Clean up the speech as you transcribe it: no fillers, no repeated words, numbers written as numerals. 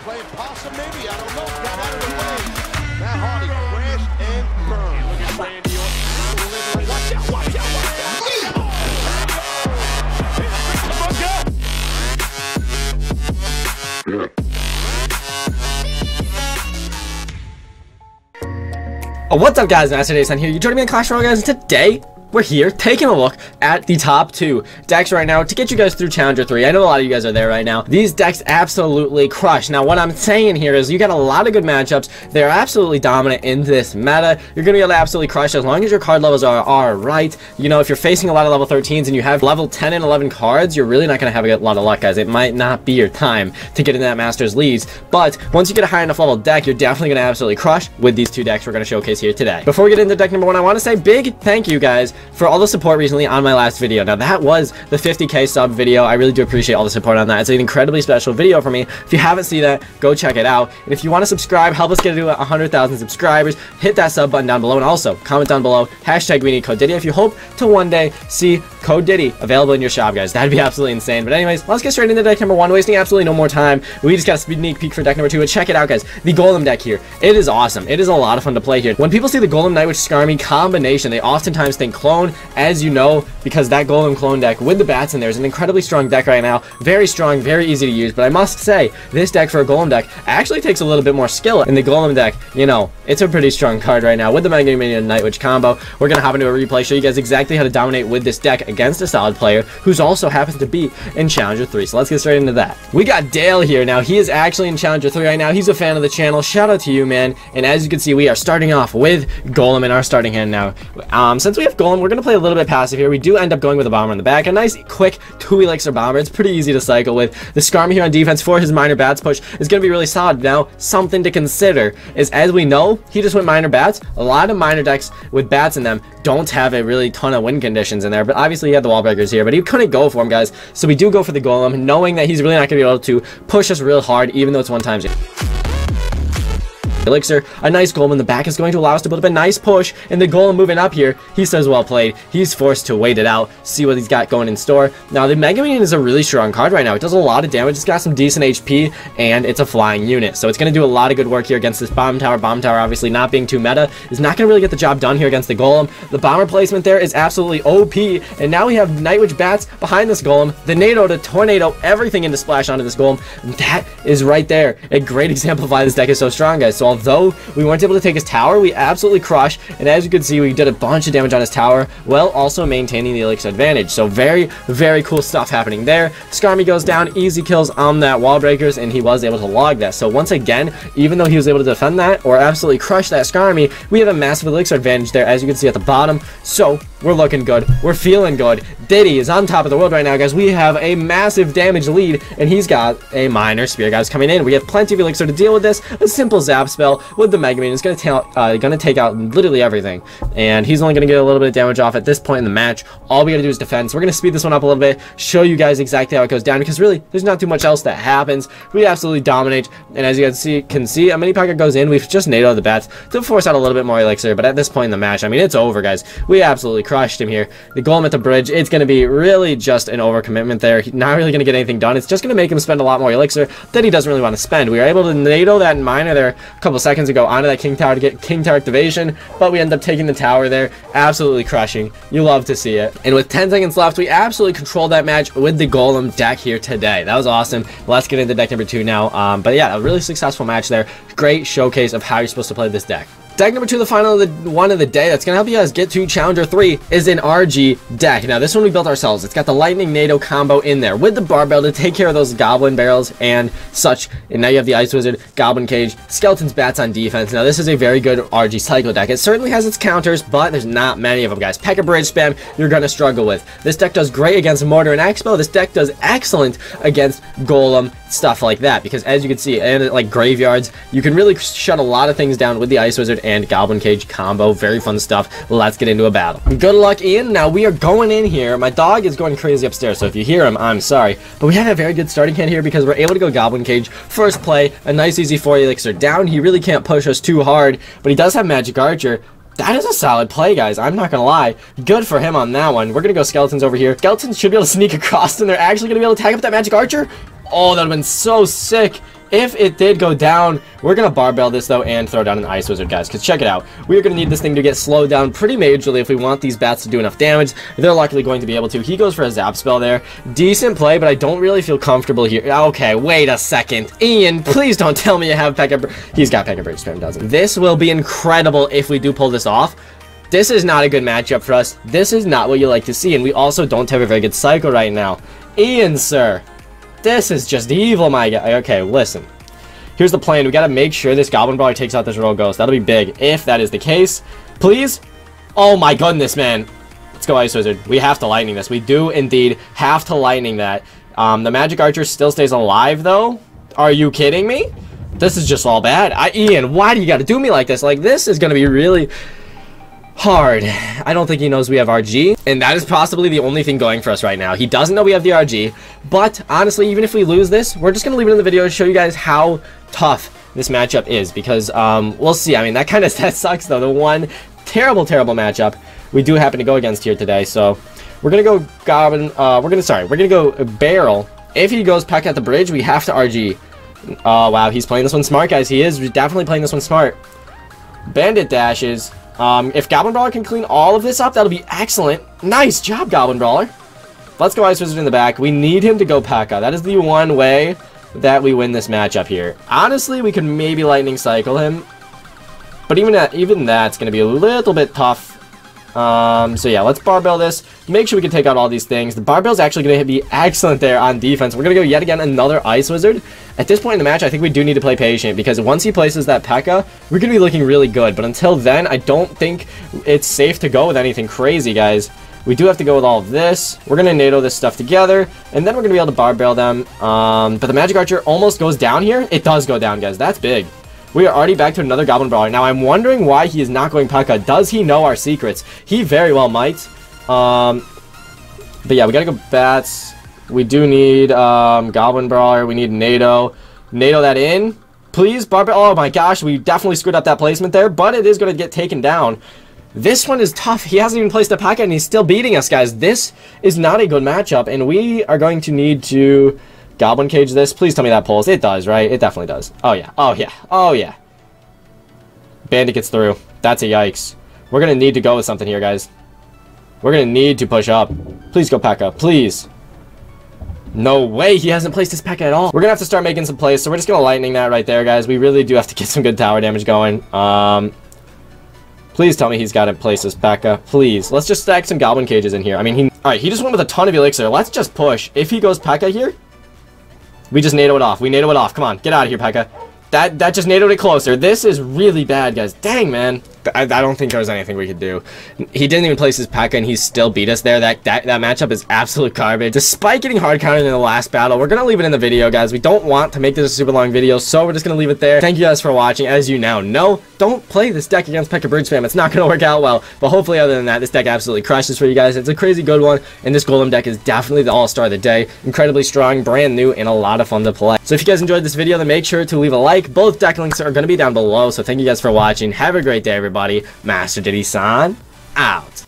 Playing possum, maybe. I don't know. Got out of the way. Matt Hardy crashed and burned. Look at Randy Orton. Watch out, watch out, watch out. What's up, guys? Master Dason here. You joining me in Clash Royale, guys, and today we're here taking a look at the top 2 decks right now to get you guys through Challenger 3. I know a lot of you guys are there right now. These decks absolutely crush. Now, what I'm saying here is you got a lot of good matchups. They're absolutely dominant in this meta. You're going to be able to absolutely crush as long as your card levels are right. You know, if you're facing a lot of level 13s and you have level 10 and 11 cards, you're really not going to have a lot of luck, guys. It might not be your time to get in that Master's leads, but once you get a high enough level deck, you're definitely going to absolutely crush with these 2 decks we're going to showcase here today. Before we get into deck number 1, I want to say big thank you, guys, for all the support recently on my last video. Now, that was the 50k sub video. I really do appreciate all the support on that. It's an incredibly special video for me. If you haven't seen that, go check it out. And if you want to subscribe, help us get to 100,000 subscribers, hit that sub button down below, and also comment down below, hashtag we need Code Diddy if you hope to one day see Code Diddy available in your shop, guys. That'd be absolutely insane. But anyways, let's get straight into deck number 1, wasting absolutely no more time. We just got a sneak peek for deck number 2, and check it out, guys. The Golem deck here, it is awesome. It is a lot of fun to play here. When people see the Golem Nightwitch Skarmy combination, they oftentimes think clone, as you know, because that Golem clone deck with the bats in there is an incredibly strong deck right now. Very strong, very easy to use, but I must say, this deck for a Golem deck actually takes a little bit more skill. In the Golem deck, you know, it's a pretty strong card right now with the Mega Minion Nightwitch combo. We're going to hop into a replay, show you guys exactly how to dominate with this deck against a solid player who's also happens to be in Challenger 3. So let's get straight into that. We got Dale here now. He is actually in Challenger 3 right now. He's a fan of the channel. Shout out to you, man. And as you can see, we are starting off with Golem in our starting hand now. Since we have Golem, we're going to play a little bit passive here. We do end up going with a Bomber in the back. A nice, quick 2 Elixir Bomber. It's pretty easy to cycle with. The Skarmy here on defense for his Minor Bats push is going to be really solid. Now, something to consider is, as we know, he just went Minor Bats. A lot of Minor decks with bats in them don't have a really ton of win conditions in there, but obviously he had the wall breakers here, but he couldn't go for him, guys. So we do go for the Golem, knowing that he's really not going to be able to push us real hard, even though it's 1 time. Elixir, a nice Golem in the back is going to allow us to build up a nice push, and the Golem moving up here, he says well played. He's forced to wait it out, see what he's got going in store. Now, the Mega Minion is a really strong card right now. It does a lot of damage, it's got some decent HP, and it's a flying unit, so it's going to do a lot of good work here against this Bomb Tower. Bomb Tower, obviously not being too meta, is not going to really get the job done here against the Golem. The Bomber placement there is absolutely OP, and now we have Nightwitch Bats behind this Golem, the Nado to Tornado, everything into splash onto this Golem. That is right there a great example of why this deck is so strong, guys. So although we weren't able to take his tower, we absolutely crushed, and as you can see, we did a bunch of damage on his tower while also maintaining the Elixir advantage. So very, very cool stuff happening there. Skarmy goes down, easy kills on that wall breakers, and he was able to log that. So once again, even though he was able to defend that or absolutely crush that Skarmy, we have a massive Elixir advantage there, as you can see at the bottom. So we're looking good, we're feeling good. Diddy is on top of the world right now, guys. We have a massive damage lead, and he's got a Minor Spear, guys, coming in. We have plenty of Elixir to deal with this. A simple zap spell with the Mega Minion is going to take out literally everything, and he's only going to get a little bit of damage off at this point in the match. All we got to do is defend. So we're going to speed this one up a little bit, show you guys exactly how it goes down, because really there's not too much else that happens. We absolutely dominate, and as you guys can see, a mini pocket goes in. We've just NATO'd the bats to force out a little bit more Elixir, but at this point in the match, I mean, it's over, guys. We absolutely crushed him here. The Golem at the bridge, it's going to be really just an overcommitment there. He's not really going to get anything done. It's just going to make him spend a lot more Elixir that he doesn't really want to spend. We were able to NATO that Minor there a couple seconds ago onto that King Tower to get King Tower activation, but we end up taking the tower there, absolutely crushing. You love to see it. And with 10 seconds left, we absolutely controlled that match with the Golem deck here today. That was awesome. Let's get into deck number 2 now. But yeah, a really successful match there. Great showcase of how you're supposed to play this deck. Deck number 2, the final one of the day, that's going to help you guys get to Challenger 3, is an RG deck. Now, this one we built ourselves. It's got the Lightning NATO combo in there with the Barbell to take care of those Goblin Barrels and such. And now you have the Ice Wizard, Goblin Cage, Skeleton's Bats on defense. Now, this is a very good RG cycle deck. It certainly has its counters, but there's not many of them, guys. P.E.K.K.A. Bridge spam, you're going to struggle with. This deck does great against Mortar and Expo. This deck does excellent against Golem, stuff like that, because as you can see, and like graveyards, you can really shut a lot of things down with the Ice Wizard and Goblin Cage combo. Very fun stuff. Let's get into a battle. Good luck, Ian. Now we are going in here. My dog is going crazy upstairs, so if you hear him, I'm sorry, but we have a very good starting hand here because we're able to go Goblin Cage first play, a nice easy 4 Elixir down. He really can't push us too hard, but he does have Magic Archer. That is a solid play, guys. I'm not gonna lie. Good for him on that one. We're gonna go Skeletons over here. Skeletons should be able to sneak across, and they're actually gonna be able to tag up that Magic Archer. Oh, that would have been so sick. If it did go down, we're going to barbell this, though, and throw down an Ice Wizard, guys. Because check it out. We're going to need this thing to get slowed down pretty majorly if we want these bats to do enough damage. They're likely going to be able to. He goes for a Zap spell there. Decent play, but I don't really feel comfortable here. Okay, wait a second. Ian, please don't tell me you have Pekka. He's got Pekka Bridge Spam, doesn't he? This will be incredible if we do pull this off. This is not a good matchup for us. This is not what you like to see, and we also don't have a very good cycle right now. Ian, sir. This is just evil, my guy. Okay, listen. Here's the plan. We got to make sure this Goblin Brawler takes out this Royal Ghost. That'll be big if that is the case. Please. Oh, my goodness, man. Let's go Ice Wizard. We have to Lightning this. We do indeed have to Lightning that. The Magic Archer still stays alive, though. Are you kidding me? This is just all bad. Ian, why do you got to do me like this? Like, this is going to be really hard. I don't think he knows we have RG, and that is possibly the only thing going for us right now. He doesn't know we have the RG, but honestly, even if we lose this, we're just going to leave it in the video to show you guys how tough this matchup is, because we'll see. I mean, that sucks, though. The one terrible matchup we do happen to go against here today, so we're going to go Goblin, we're going to go Barrel. If he goes Peck at the bridge, we have to RG. Oh, wow, he's playing this one smart, guys. He is definitely playing this one smart. Bandit dashes. If Goblin Brawler can clean all of this up, that'll be excellent. Nice job, Goblin Brawler. Let's go Ice Wizard in the back. We need him to go Pekka. That is the one way that we win this matchup here. Honestly, we could maybe Lightning Cycle him, but even that's going to be a little bit tough. So yeah, let's barbell this. Make sure we can take out all these things. The barbell's actually going to be excellent there on defense. We're going to go yet again another Ice Wizard. At this point in the match, I think we do need to play patient, because once he places that Pekka, we're going to be looking really good. But until then, I don't think it's safe to go with anything crazy, guys. We do have to go with all of this. We're going to NATO this stuff together, and then we're going to be able to barbell them. But the Magic Archer almost goes down here. It does go down, guys. That's big. We are already back to another Goblin Brawler. Now, I'm wondering why he is not going Pekka. Does he know our secrets? He very well might. But yeah, we gotta go Bats. We do need Goblin Brawler. We need NATO. NATO that in. Please, Barbell. Oh my gosh, we definitely screwed up that placement there, but it is going to get taken down. This one is tough. He hasn't even placed a Pekka, and he's still beating us, guys. This is not a good matchup, and we are going to need to Goblin Cage this. Please tell me that pulls. It does, right? It definitely does. Oh, yeah. Oh, yeah. Oh, yeah. Bandit gets through. That's a yikes. We're going to need to go with something here, guys. We're going to need to push up. Please go Pekka. Please. No way. He hasn't placed his Pekka at all. We're going to have to start making some plays, so we're just going to Lightning that right there, guys. We really do have to get some good tower damage going. Please tell me he's got to place his Pekka. Please. Let's just stack some Goblin Cages in here. I mean, Alright, he just went with a ton of Elixir. Let's just push. If he goes Pekka here, we just NATO it off. We NATO it off. Come on. Get out of here, Pekka. That just NATO'd it closer. This is really bad, guys. Dang, man. I don't think there was anything we could do. He didn't even place his Pekka, and he still beat us there. That matchup is absolute garbage. Despite getting hard counted in the last battle, we're going to leave it in the video, guys. We don't want to make this a super long video, so we're just going to leave it there. Thank you guys for watching. As you now know, don't play this deck against Pekka Bridge Spam. It's not going to work out well. But hopefully, other than that, this deck absolutely crushes for you guys. It's a crazy good one, and this Golem deck is definitely the all-star of the day. Incredibly strong, brand new, and a lot of fun to play. So if you guys enjoyed this video, then make sure to leave a like. Both deck links are going to be down below, so thank you guys for watching. Have a great day, everybody. Master Diddy-san, out.